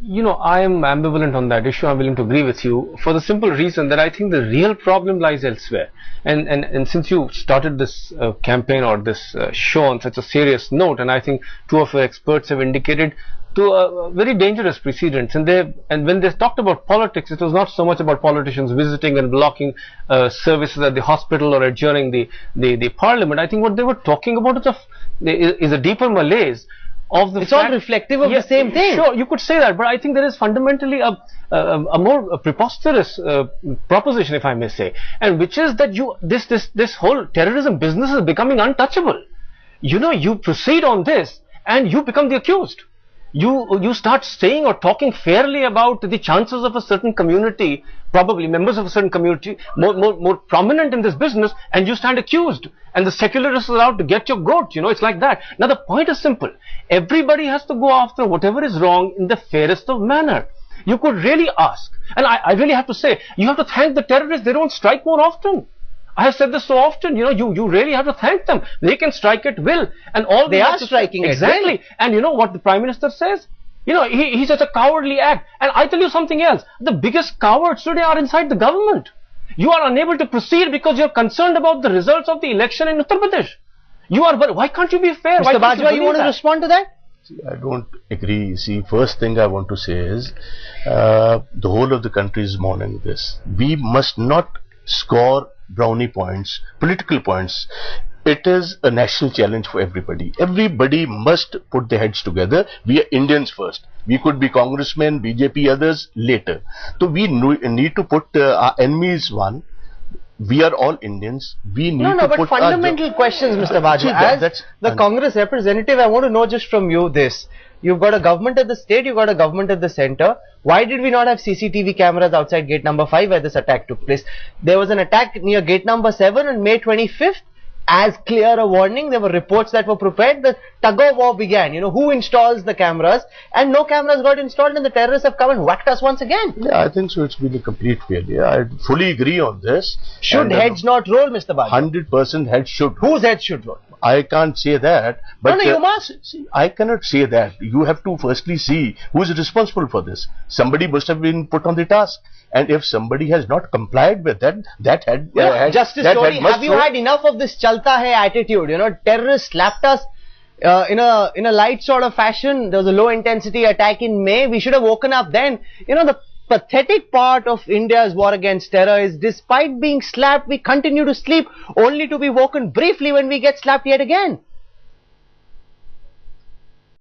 I am ambivalent on that issue. I'm willing to agree with you for the simple reason that I think the real problem lies elsewhere. And since you started this campaign or this show on such a serious note, and I think two of your experts have indicated to a very dangerous precedents, and when they talked about politics, it was not so much about politicians visiting and blocking services at the hospital or adjourning the parliament. I think what they were talking about is a deeper malaise. It's all reflective of the same thing. Sure, you could say that, but I think there is fundamentally a more preposterous proposition, if I may say, and which is that this whole terrorism business is becoming untouchable. You proceed on this and you become the accused. You start saying or talking fairly about the chances of a certain community, probably members of a certain community, more prominent in this business, and you stand accused. And the secularists are out to get your goat. It's like that. Now the point is simple. Everybody has to go after whatever is wrong in the fairest of manner. You could really ask, and I really have to say, you have to thank the terrorists. They don't strike more often. I have said this so often, you really have to thank them. They can strike at will, and all they are striking at exactly. Will. And what the Prime Minister says? He says a cowardly act. And I tell you something else. The biggest cowards today are inside the government. You are unable to proceed because you are concerned about the results of the election in Uttar Pradesh. But why can't you be fair? Mr. Bajwa, you want to respond to that? See, I don't agree. See, first thing I want to say is the whole of the country is mourning this. We must not score brownie points, political points. It is a national challenge for everybody. Everybody must put their heads together. We are Indians first. We could be congressmen, BJP, others later. So we need to put our enemies one. We are all Indians. We need to put fundamental questions, Mr. Bajwa. As the Congress representative, I want to know just from you this. You've got a government at the state, you've got a government at the center. Why did we not have CCTV cameras outside gate number 5 where this attack took place? There was an attack near gate number 7 on May 25th. As clear a warning, there were reports that were prepared. The tug-of-war began. Who installs the cameras? And no cameras got installed, and the terrorists have come and whacked us once again. Yeah, I think so. It's been a complete failure. I fully agree on this. Should heads not roll, Mr. Bajwa? 100% heads should. Whose heads should roll? I can't say that. But no, you must. See, I cannot say that. You have to firstly see who is responsible for this. Somebody must have been put on the task. And if somebody has not complied with that head... Justice Story, have you had enough of this chalta hai attitude? Terrorists slapped us in a light sort of fashion. There was a low intensity attack in May. We should have woken up then. The pathetic part of India's war against terror is despite being slapped, we continue to sleep only to be woken briefly when we get slapped yet again.